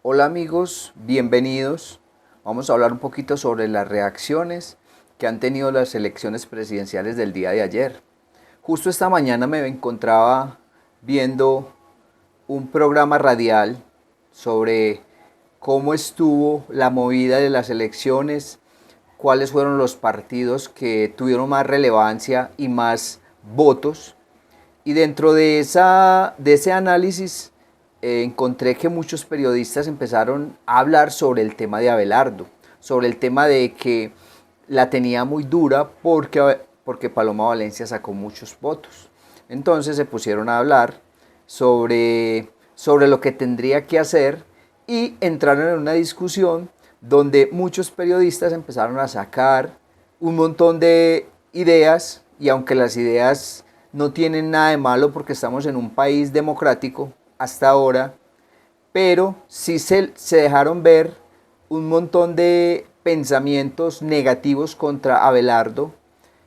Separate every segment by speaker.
Speaker 1: Hola amigos, bienvenidos. Vamos a hablar un poquito sobre las reacciones que han tenido las elecciones presidenciales del día de ayer. Justo esta mañana me encontraba viendo un programa radial sobre cómo estuvo la movida de las elecciones, cuáles fueron los partidos que tuvieron más relevancia y más votos. Y dentro de ese análisis encontré que muchos periodistas empezaron a hablar sobre el tema de Abelardo, sobre el tema de que la tenía muy dura porque Paloma Valencia sacó muchos votos. Entonces se pusieron a hablar sobre lo que tendría que hacer y entraron en una discusión donde muchos periodistas empezaron a sacar un montón de ideas, y aunque las ideas no tienen nada de malo porque estamos en un país democrático hasta ahora, pero sí se dejaron ver un montón de pensamientos negativos contra Abelardo,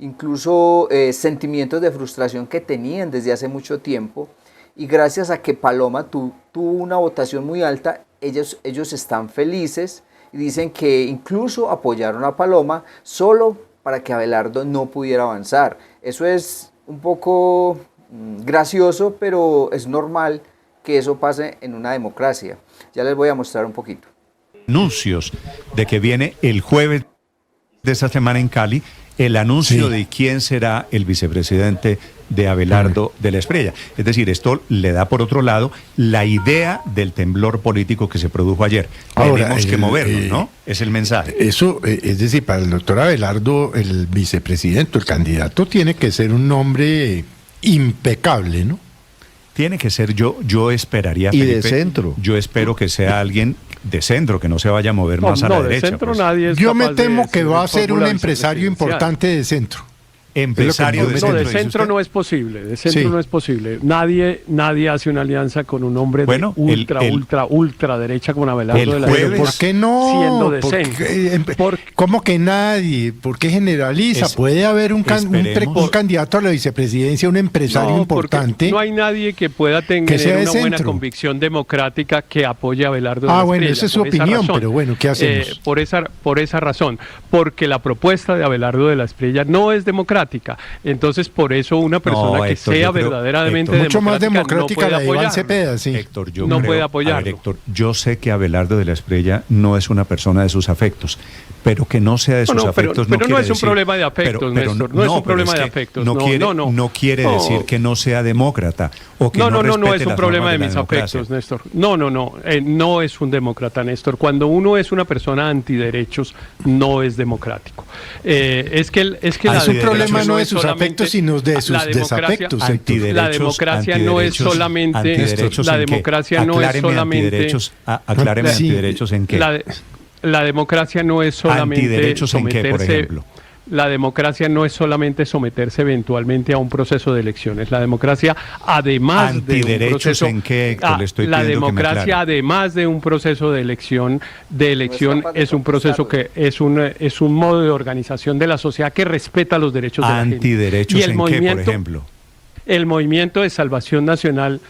Speaker 1: incluso sentimientos de frustración que tenían desde hace mucho tiempo, y gracias a que Paloma tuvo una votación muy alta, ellos están felices y dicen que incluso apoyaron a Paloma solo para que Abelardo no pudiera avanzar. Eso es un poco gracioso, pero es normal que eso pase en una democracia. Ya les voy a mostrar un poquito.
Speaker 2: Anuncios de que viene el jueves de esta semana en Cali el anuncio de quién será el vicepresidente de Abelardo de la Espriella. Es decir, esto le da por otro lado la idea del temblor político que se produjo ayer. Tenemos que movernos, ¿no? Es el mensaje.
Speaker 3: Eso, es decir, para el doctor Abelardo, el vicepresidente, el candidato, tiene que ser un hombre impecable, ¿no?
Speaker 2: Tiene que ser, yo esperaría,
Speaker 4: y
Speaker 2: Felipe,
Speaker 4: de centro.
Speaker 2: Yo espero que sea alguien de centro, que no se vaya a mover más a la derecha.
Speaker 5: De centro
Speaker 2: pues.
Speaker 5: nadie es
Speaker 3: Yo me
Speaker 5: capaz
Speaker 3: temo
Speaker 5: de
Speaker 3: que va a ser un
Speaker 5: la
Speaker 3: empresario importante de centro.
Speaker 2: Empresario de
Speaker 5: No,
Speaker 2: centro.
Speaker 5: de centro no es posible, de centro no es posible. Nadie hace una alianza con un hombre de ultra derecha como Abelardo de la
Speaker 2: jueves,
Speaker 5: Espriella.
Speaker 3: ¿Por qué no?
Speaker 5: Siendo de centro.
Speaker 3: ¿Cómo que nadie? ¿Por qué generaliza? Puede haber un candidato a la vicepresidencia, un empresario importante.
Speaker 5: No hay nadie que pueda tener una buena convicción democrática que apoye a Abelardo de la Espriella.
Speaker 3: Bueno, esa es su opinión, pero bueno, ¿qué hacemos?
Speaker 5: Por esa razón, porque la propuesta de Abelardo de la Espriella no es democrática. Entonces, por eso una persona que
Speaker 2: Héctor,
Speaker 5: sea verdaderamente
Speaker 3: mucho más
Speaker 5: democrática
Speaker 3: democrática
Speaker 5: no
Speaker 3: la de
Speaker 5: puede
Speaker 3: Iván Cepeda, sí.
Speaker 2: Héctor, yo
Speaker 5: no
Speaker 2: creo,
Speaker 5: puede apoyarlo.
Speaker 2: A ver, Héctor, yo sé que Abelardo de la Espriella no es una persona de sus afectos, pero que no sea de sus afectos
Speaker 5: pero
Speaker 2: no
Speaker 5: es un
Speaker 2: decir,
Speaker 5: problema de afectos, Néstor. No es un problema de afectos.
Speaker 2: No quiere decir que no sea demócrata o que no
Speaker 5: es un problema de mis afectos, Néstor. No es un demócrata, Néstor. Cuando uno es una persona antiderechos, no es democrático. Es un
Speaker 3: problema no de sus afectos, sino de sus desafectos.
Speaker 5: La democracia no es solamente. La democracia no es solamente.
Speaker 2: Acláreme antiderechos en qué.
Speaker 5: La democracia no es solamente
Speaker 2: antiderechos en qué, por ejemplo.
Speaker 5: La democracia no es solamente someterse electualmente a un proceso de elecciones. La democracia, además de un proceso,
Speaker 2: ¿en qué, Héctor? Le estoy
Speaker 5: la
Speaker 2: pidiendo
Speaker 5: democracia,
Speaker 2: que me aclare.
Speaker 5: además de un proceso de elección es un proceso que es un modo de organización de la sociedad que respeta los derechos de la gente.
Speaker 2: ¿Antiderechos en qué, por ejemplo?
Speaker 5: El Movimiento de Salvación Nacional,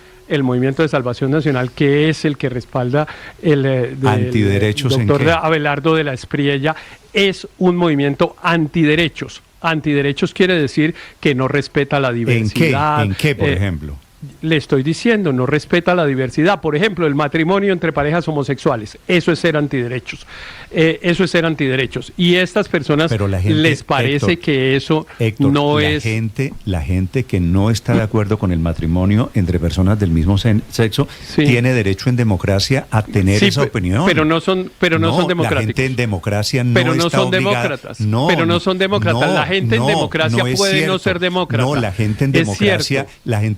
Speaker 5: que es el que respalda el doctor Abelardo de la Espriella, es un movimiento antiderechos. Antiderechos quiere decir que no respeta la diversidad.
Speaker 2: ¿En qué, por ejemplo?
Speaker 5: Le estoy diciendo, no respeta la diversidad. Por ejemplo, el matrimonio entre parejas homosexuales. Eso es ser antiderechos. Y a estas personas les parece, Héctor, que eso no es...
Speaker 2: La gente que no está de acuerdo con el matrimonio entre personas del mismo sexo tiene derecho en democracia a tener esa opinión.
Speaker 5: Pero no son democráticos.
Speaker 2: La gente en democracia no
Speaker 5: pero no
Speaker 2: está
Speaker 5: son
Speaker 2: obligada.
Speaker 5: Demócratas. Pero no son demócratas. La gente en democracia puede no ser demócrata.
Speaker 2: No, la gente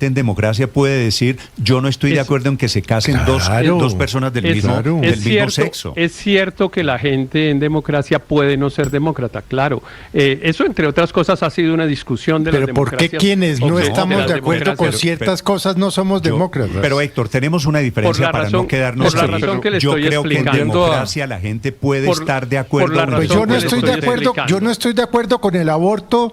Speaker 2: en democracia puede decir, yo no estoy de acuerdo en que se casen dos personas del mismo sexo.
Speaker 5: Es cierto que la gente en democracia puede no ser demócrata, claro. Eso, entre otras cosas, ha sido una discusión de las democracias.
Speaker 3: Pero ¿por qué quienes no estamos de acuerdo con ciertas cosas no somos demócratas?
Speaker 2: Pero, Héctor, tenemos una diferencia para no quedarnos
Speaker 5: por la razón que le estoy
Speaker 2: creo
Speaker 5: explicando.
Speaker 2: Que en democracia la gente puede estar de acuerdo.
Speaker 3: Pues yo no estoy de acuerdo con el aborto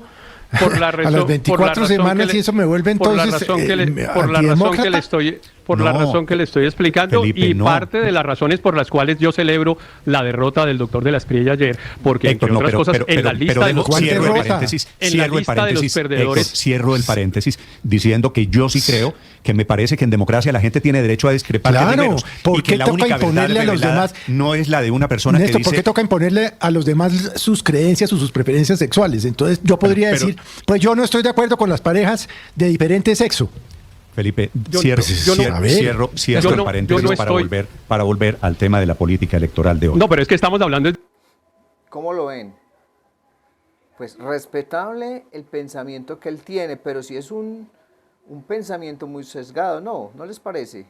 Speaker 3: a las 24 semanas y eso me vuelve entonces
Speaker 5: por la razón que le estoy Por la razón que le estoy explicando, Felipe, y parte de las razones por las cuales yo celebro la derrota del doctor de la Espriella ayer, porque entre otras cosas, en la lista de los perdedores,
Speaker 2: cierro el paréntesis diciendo que yo sí creo que me parece que en democracia la gente tiene derecho a discrepar de primeros, y que la única verdad revelada no es la de una persona, Néstor, que dice...
Speaker 3: ¿Por qué toca imponerle a los demás sus creencias o sus preferencias sexuales? Entonces yo podría decir, pues yo no estoy de acuerdo con las parejas de diferente sexo.
Speaker 2: Felipe, cierro el paréntesis para volver al tema de la política electoral de hoy.
Speaker 5: No, pero es que estamos hablando de...
Speaker 1: ¿Cómo lo ven? Pues respetable el pensamiento que él tiene, pero si es un pensamiento muy sesgado, ¿no les parece?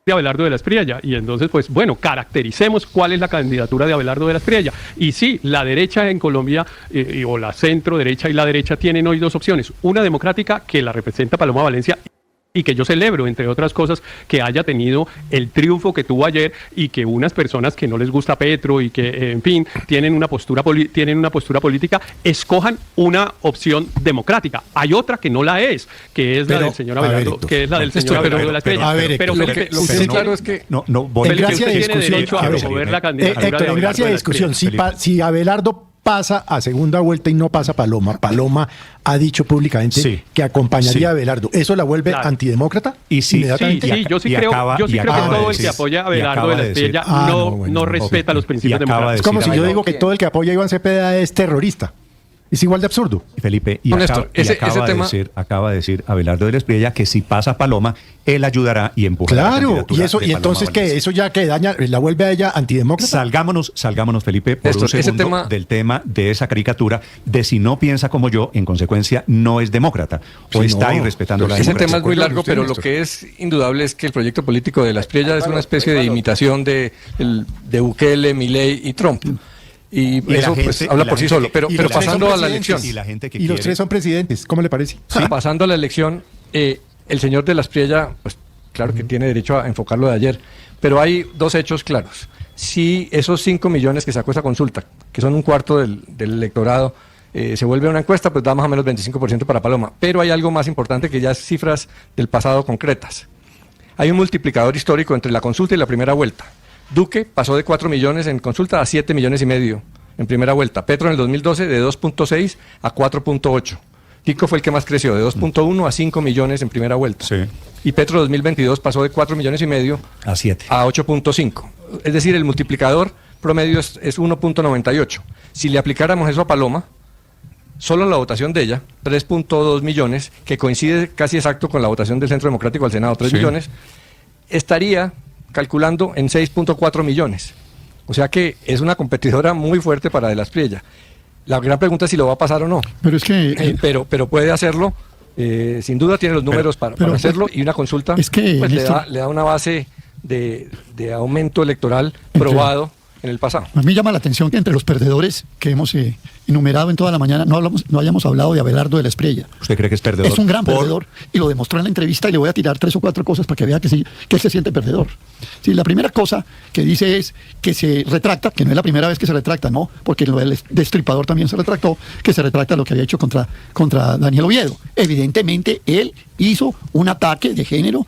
Speaker 5: De Abelardo de la Espriella, y entonces pues bueno, caractericemos cuál es la candidatura de Abelardo de la Espriella. Y sí, la derecha en Colombia o la centro derecha y la derecha tienen hoy dos opciones: una democrática, que la representa Paloma Valencia, y que yo celebro, entre otras cosas, que haya tenido el triunfo que tuvo ayer, y que unas personas que no les gusta Petro y que, en fin, tienen una postura política, escojan una opción democrática. Hay otra que no la es, que es la del señor Abelardo, que es la del señor Abelardo de la Espriella. Pero
Speaker 3: lo que sí claro es que en gracia de discusión, si Abelardo pasa a segunda vuelta y no pasa Paloma ha dicho públicamente que acompañaría a Abelardo. ¿Eso la vuelve antidemócrata?
Speaker 5: Sí, yo sí creo que todo el que apoya a Abelardo de la Espriella no respeta los principios democráticos.
Speaker 3: Es como si yo digo que todo el que apoya a Iván Cepeda es terrorista. Es igual de absurdo.
Speaker 2: Felipe, acaba de decir Abelardo de la Espriella que si pasa Paloma, él ayudará y empujará.
Speaker 3: Claro, y entonces que eso ya que daña, la vuelve a ella antidemócrata.
Speaker 2: Salgámonos, Felipe, por un segundo del tema de esa caricatura de si no piensa como yo, en consecuencia no es demócrata o está irrespetando la democracia.
Speaker 4: Ese tema es muy largo, pero lo que es indudable es que el proyecto político de la Espriella es una especie de imitación de Bukele, Milei y Trump. Y eso habla por sí solo. Pero pasando a la elección.
Speaker 3: Y los tres son presidentes, ¿cómo le parece?
Speaker 4: Sí, pasando a la elección, el señor de la Espriella, pues claro que tiene derecho a enfocarlo de ayer, pero hay dos hechos claros. Si esos 5 millones que sacó esa consulta, que son un cuarto del electorado, se vuelve una encuesta, pues da más o menos 25% para Paloma. Pero hay algo más importante que ya es cifras del pasado concretas. Hay un multiplicador histórico entre la consulta y la primera vuelta. Duque pasó de 4 millones en consulta a 7 millones y medio en primera vuelta. Petro en el 2012 de 2.6 a 4.8. Tico fue el que más creció, de 2.1 a 5 millones en primera vuelta.
Speaker 2: Sí.
Speaker 4: Y Petro 2022 pasó de 4 millones y medio
Speaker 2: a 7.
Speaker 4: A 8.5. Es decir, el multiplicador promedio es 1.98. Si le aplicáramos eso a Paloma, solo en la votación de ella, 3.2 millones, que coincide casi exacto con la votación del Centro Democrático al Senado, 3 millones, estaría calculando en 6.4 millones. O sea que es una competidora muy fuerte para de la Espriella. La gran pregunta es si lo va a pasar o no.
Speaker 6: Pero es que...
Speaker 4: pero puede hacerlo. Sin duda tiene los números para hacerlo, y una consulta
Speaker 6: es que,
Speaker 4: pues, le da una base de aumento electoral probado en el pasado.
Speaker 6: A mí me llama la atención que entre los perdedores que hemos enumerado en toda la mañana no hayamos hablado de Abelardo de la Espriella.
Speaker 2: ¿Usted cree que es perdedor?
Speaker 6: Es un gran perdedor, y lo demostró en la entrevista, y le voy a tirar 3 o 4 cosas para que vea que sí, que él se siente perdedor. Sí, la primera cosa que dice es que se retracta, que no es la primera vez que se retracta, ¿no? Porque lo del Destripador también se retractó, que se retracta lo que había hecho contra Daniel Oviedo. Evidentemente, él hizo un ataque de género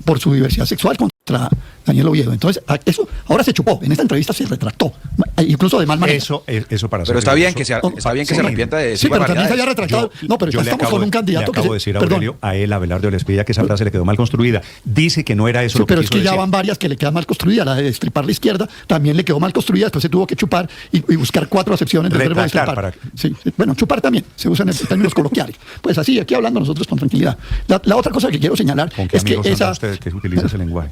Speaker 6: por su diversidad sexual contra Daniel Oviedo. Entonces, eso ahora se chupó. En esta entrevista se retractó, incluso de mal manera.
Speaker 2: Eso para
Speaker 7: pero está bien que se arrepienta de
Speaker 6: sí, pero también se haya retratado. Pero estamos con un candidato que...
Speaker 2: Le acabo de decir a Aurelio, a él, Abelardo de la Espriella, que esa frase le quedó mal construida. Dice que no era eso lo que
Speaker 6: pero
Speaker 2: quiso
Speaker 6: es que ya
Speaker 2: decir.
Speaker 6: van varias que le quedan mal construidas. La de destripar la izquierda también le quedó mal construida. Después se tuvo que chupar y buscar 4 acepciones del verbo destripar. Sí, bueno, chupar también se usa en términos coloquiales. Pues así, aquí hablando nosotros con tranquilidad. La otra cosa que quiero señalar es que esa...
Speaker 2: usted que utiliza ese lenguaje?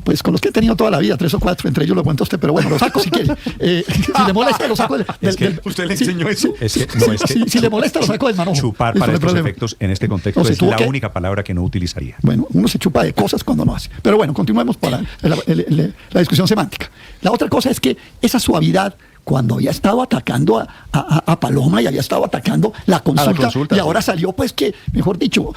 Speaker 6: Pues con los que he tenido toda la vida, 3 o 4, entre ellos lo cuenta usted, pero bueno, lo saco si quiere. Si le molesta, lo saco
Speaker 2: ¿Usted le enseñó eso?
Speaker 6: Si le molesta, lo saco del manojo.
Speaker 2: Chupar para estos efectos, en este contexto, es la única palabra que no utilizaría.
Speaker 6: Bueno, uno se chupa de cosas cuando no hace. Pero bueno, continuemos para la discusión semántica. La otra cosa es que esa suavidad, cuando había estado atacando a Paloma y había estado atacando la consulta y ahora salió, pues que, mejor dicho,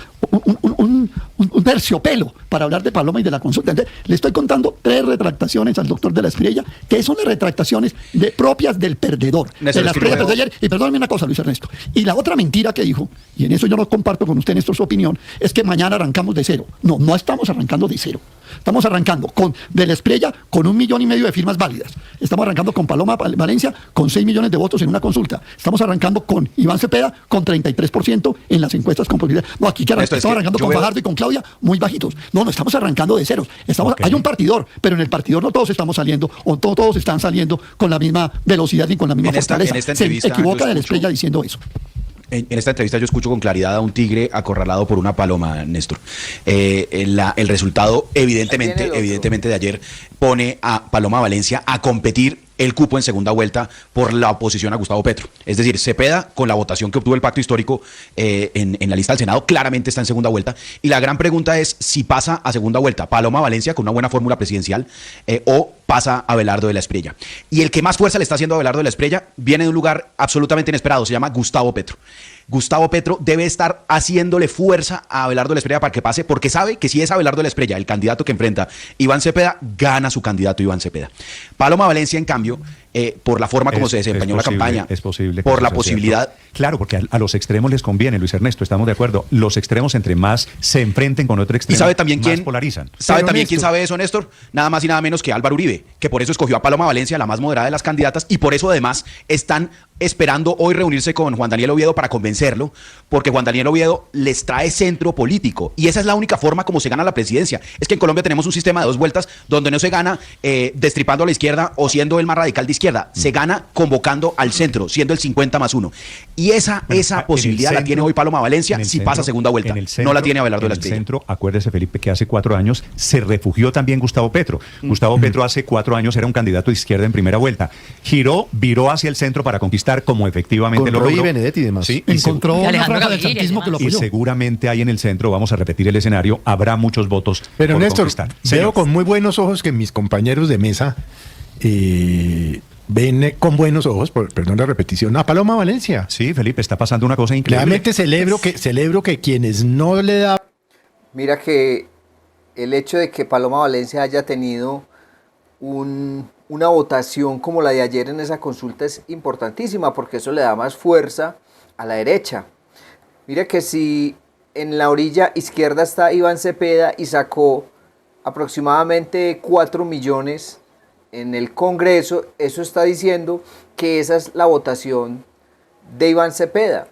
Speaker 6: un un terciopelo para hablar de Paloma y de la consulta. Entonces, le estoy contando 3 retractaciones al doctor de la Espriella, que son las retractaciones propias del perdedor. De la Espriella de ayer. Y perdóname una cosa, Luis Ernesto. Y la otra mentira que dijo, y en eso yo no comparto con usted, Néstor, su opinión, es que mañana arrancamos de cero. No, no estamos arrancando de cero. Estamos arrancando de la Espriella con 1,5 millones de firmas válidas. Estamos arrancando con Paloma Valencia con 6 millones de votos en una consulta. Estamos arrancando con Iván Cepeda con 33% en las encuestas con posibilidad. No, aquí que estamos arrancando con Fajardo y con Claudia muy bajitos. No, no estamos arrancando de ceros. Hay un partidor, pero en el partidor no todos estamos saliendo, o todos están saliendo con la misma velocidad ni con la misma fortaleza. Se equivoca de la Espriella diciendo eso.
Speaker 7: En esta entrevista yo escucho con claridad a un tigre acorralado por una paloma, Néstor. El resultado evidentemente de ayer pone a Paloma Valencia a competir el cupo en segunda vuelta por la oposición a Gustavo Petro. Es decir, Cepeda, con la votación que obtuvo el pacto histórico en la lista del Senado, claramente está en segunda vuelta. Y la gran pregunta es si pasa a segunda vuelta Paloma Valencia con una buena fórmula presidencial o pasa Abelardo de la Espriella. Y el que más fuerza le está haciendo a Abelardo de la Espriella viene de un lugar absolutamente inesperado, se llama Gustavo Petro. Gustavo Petro debe estar haciéndole fuerza a Abelardo de la Espriella para que pase, porque sabe que si es Abelardo de la Espriella el candidato que enfrenta Iván Cepeda, gana su candidato Iván Cepeda. Paloma Valencia, en cambio, por la forma como se desempeñó la campaña,
Speaker 2: es posible
Speaker 7: por la posibilidad...
Speaker 2: Cierto. Claro, porque a los extremos les conviene, Luis Ernesto, estamos de acuerdo. Los extremos, entre más se enfrenten con otro extremo,
Speaker 7: ¿y sabe también
Speaker 2: más polarizan?
Speaker 7: ¿Sabe también quién sabe eso, Néstor? Nada más y nada menos que Álvaro Uribe, que por eso escogió a Paloma Valencia, la más moderada de las candidatas, y por eso además están esperando hoy reunirse con Juan Daniel Oviedo para convencerlo, porque Juan Daniel Oviedo les trae centro político, y esa es la única forma como se gana la presidencia. Es que en Colombia tenemos un sistema de 2 vueltas donde no se gana destripando a la izquierda o siendo el más radical de izquierda, se gana convocando al centro, siendo el 50+1. Y esa posibilidad la tiene hoy Paloma Valencia si pasa segunda vuelta. No la tiene Abelardo de la Espriella.
Speaker 2: En el centro, acuérdese, Felipe, que hace 4 años se refugió también Gustavo Petro. Gustavo Petro hace 4 años era un candidato de izquierda en primera vuelta. Viró hacia el centro para conquistar, como efectivamente
Speaker 8: con
Speaker 2: lo logró.
Speaker 8: Roy Benedetti y demás.
Speaker 2: Sí,
Speaker 6: encontró una franja del santismo que lo apoyó.
Speaker 2: Y seguramente ahí en el centro, vamos a repetir el escenario, habrá muchos votos.
Speaker 3: Pero
Speaker 2: por
Speaker 3: Néstor,
Speaker 2: conquistar.
Speaker 3: veo con muy buenos ojos que mis compañeros de mesa ven con buenos ojos, perdón la repetición, a Paloma Valencia.
Speaker 2: Sí, Felipe, está pasando una cosa increíble.
Speaker 3: Realmente celebro que quienes no le da...
Speaker 1: Mira que el hecho de que Paloma Valencia haya tenido una votación como la de ayer en esa consulta es importantísima, porque eso le da más fuerza a la derecha. Mira que si en la orilla izquierda está Iván Cepeda y sacó aproximadamente 4 millones en el Congreso, eso está diciendo que esa es la votación de Iván Cepeda.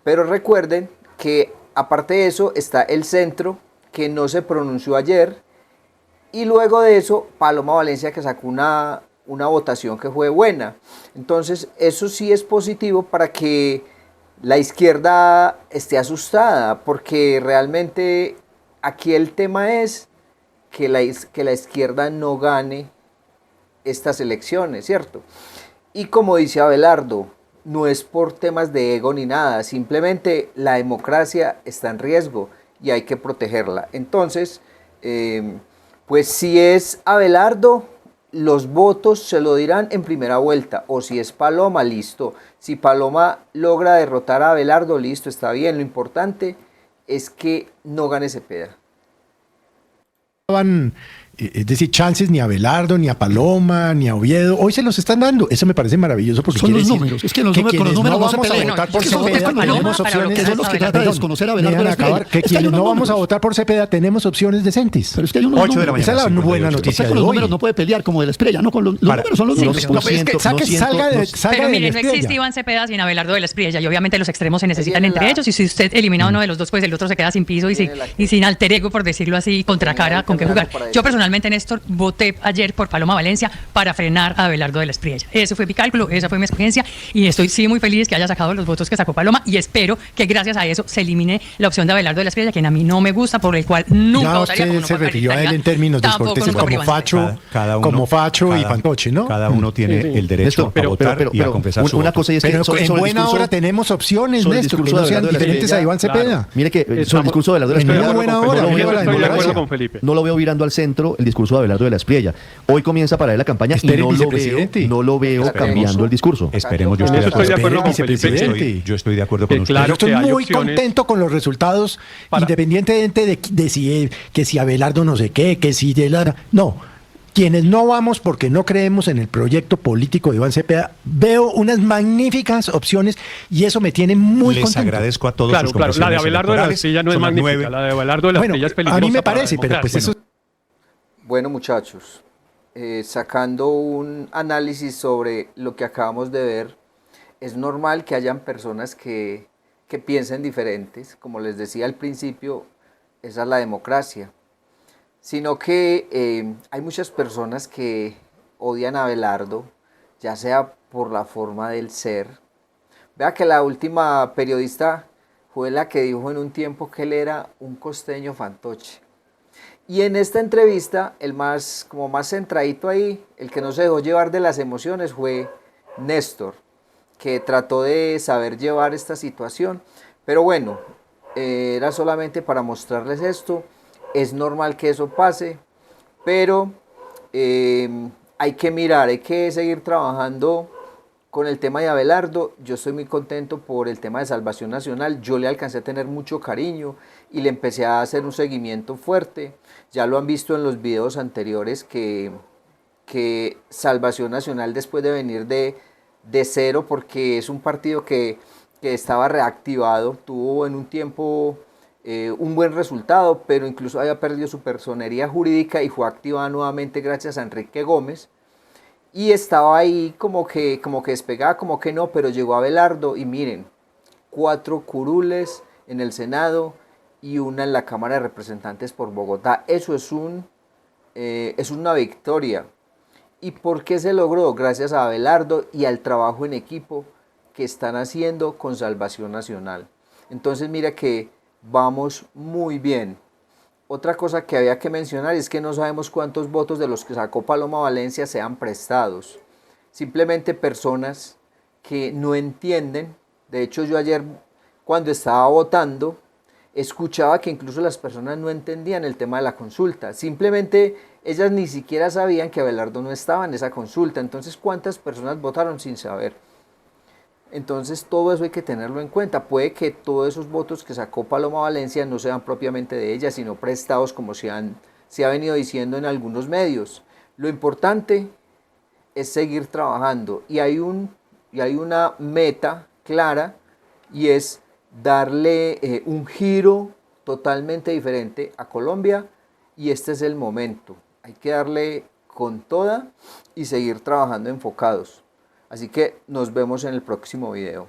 Speaker 1: Pero recuerden que aparte de eso está el centro, que no se pronunció ayer, y luego de eso Paloma Valencia, que sacó una votación que fue buena. Entonces eso sí es positivo para que la izquierda esté asustada, porque realmente aquí el tema es que la izquierda no gane estas elecciones, ¿cierto? Y como dice Abelardo, no es por temas de ego ni nada, simplemente la democracia está en riesgo y hay que protegerla. Entonces, pues si es Abelardo, los votos se lo dirán en primera vuelta, o si es Paloma, listo. Si Paloma logra derrotar a Abelardo, listo, está bien. Lo importante es que no gane Cepeda.
Speaker 3: Es decir, chances ni a Abelardo, ni a Paloma, ni a Oviedo. Hoy se los están dando. Eso me parece maravilloso, porque
Speaker 6: son los números. Es que los números, con los números
Speaker 3: no vamos a votar por Cepeda, tenemos opciones.
Speaker 6: Que son los que trata de desconocer a Abelardo.
Speaker 3: Que quienes no vamos a votar por Cepeda tenemos opciones decentes.
Speaker 6: Pero es que hay unos
Speaker 2: 8 de la mañana.
Speaker 3: Esa es la buena noticia.
Speaker 6: Con los números no puede pelear como de la Espriella, no con los números son los números.
Speaker 9: Pero mire, no existe Iván Cepeda sin Abelardo de la Espriella, y obviamente los extremos se necesitan entre ellos, y si usted elimina uno de los dos, pues el otro se queda sin piso y sin alter ego, por decirlo así, contra cara con qué jugar. Yo personalmente, Néstor, voté ayer por Paloma Valencia para frenar a Abelardo de la Espriella. Ese fue mi cálculo, esa fue mi escogencia, y estoy muy feliz que haya sacado los votos que sacó Paloma, y espero que gracias a eso se elimine la opción de Abelardo de la Espriella, que a mí no me gusta, por el cual nunca votaría.
Speaker 3: Usted se refirió a él en términos descorteses como facho y fantoche, ¿no?
Speaker 2: Cada uno tiene el derecho a votar y a confesar su voto.
Speaker 3: Cosa es que en buena hora tenemos opciones, Néstor, que no sean diferentes a Iván Cepeda.
Speaker 8: Mire que sobre el discurso de Abelardo de la Espriella,
Speaker 3: en buena hora,
Speaker 8: no lo veo virando al centro, cambiando el discurso de Abelardo de la Espriella. Hoy comienza para él la campaña y no lo veo cambiando el discurso.
Speaker 2: Esperemos, yo estoy de acuerdo con Felipe. Yo estoy de acuerdo con usted.
Speaker 3: Yo estoy muy contento con los resultados, independientemente de si Abelardo no sé qué, que si de la... No. Quienes no vamos porque no creemos en el proyecto político de Iván Cepeda, veo unas magníficas opciones y eso me tiene muy contento.
Speaker 2: Les agradezco a todos sus
Speaker 5: la de Abelardo de la Espriella no es magnífica, la de Abelardo de la Espriella es peligrosa.
Speaker 3: A mí me parece, pero pues eso...
Speaker 1: Bueno, muchachos, sacando un análisis sobre lo que acabamos de ver, es normal que hayan personas que piensen diferentes. Como les decía al principio, esa es la democracia. Sino que hay muchas personas que odian a Abelardo, ya sea por la forma del ser. Vea que la última periodista fue la que dijo en un tiempo que él era un costeño fantoche. Y en esta entrevista, el más centradito ahí, el que no se dejó llevar de las emociones fue Néstor, que trató de saber llevar esta situación. Pero bueno, era solamente para mostrarles esto. Es normal que eso pase, pero hay que mirar, hay que seguir trabajando con el tema de Abelardo. Yo estoy muy contento por el tema de Salvación Nacional. Yo le alcancé a tener mucho cariño y le empecé a hacer un seguimiento fuerte. Ya lo han visto en los videos anteriores que Salvación Nacional, después de venir de cero, porque es un partido que estaba reactivado, tuvo en un tiempo... un buen resultado, pero incluso había perdido su personería jurídica y fue activada nuevamente gracias a Enrique Gómez, y estaba ahí como que despegada, como que no, pero llegó Abelardo y miren, 4 curules en el Senado y una en la Cámara de Representantes por Bogotá. Eso es una victoria. ¿Y por qué se logró? Gracias a Abelardo y al trabajo en equipo que están haciendo con Salvación Nacional. Entonces mira que vamos muy bien. Otra cosa que había que mencionar es que no sabemos cuántos votos de los que sacó Paloma Valencia sean prestados. Simplemente personas que no entienden. De hecho, yo ayer cuando estaba votando, escuchaba que incluso las personas no entendían el tema de la consulta. Simplemente ellas ni siquiera sabían que Abelardo no estaba en esa consulta. Entonces, ¿cuántas personas votaron sin saber? Entonces todo eso hay que tenerlo en cuenta. Puede que todos esos votos que sacó Paloma Valencia no sean propiamente de ella, sino prestados, como se ha venido diciendo en algunos medios. Lo importante es seguir trabajando y hay una meta clara, y es darle un giro totalmente diferente a Colombia, y este es el momento. Hay que darle con toda y seguir trabajando enfocados. Así que nos vemos en el próximo video.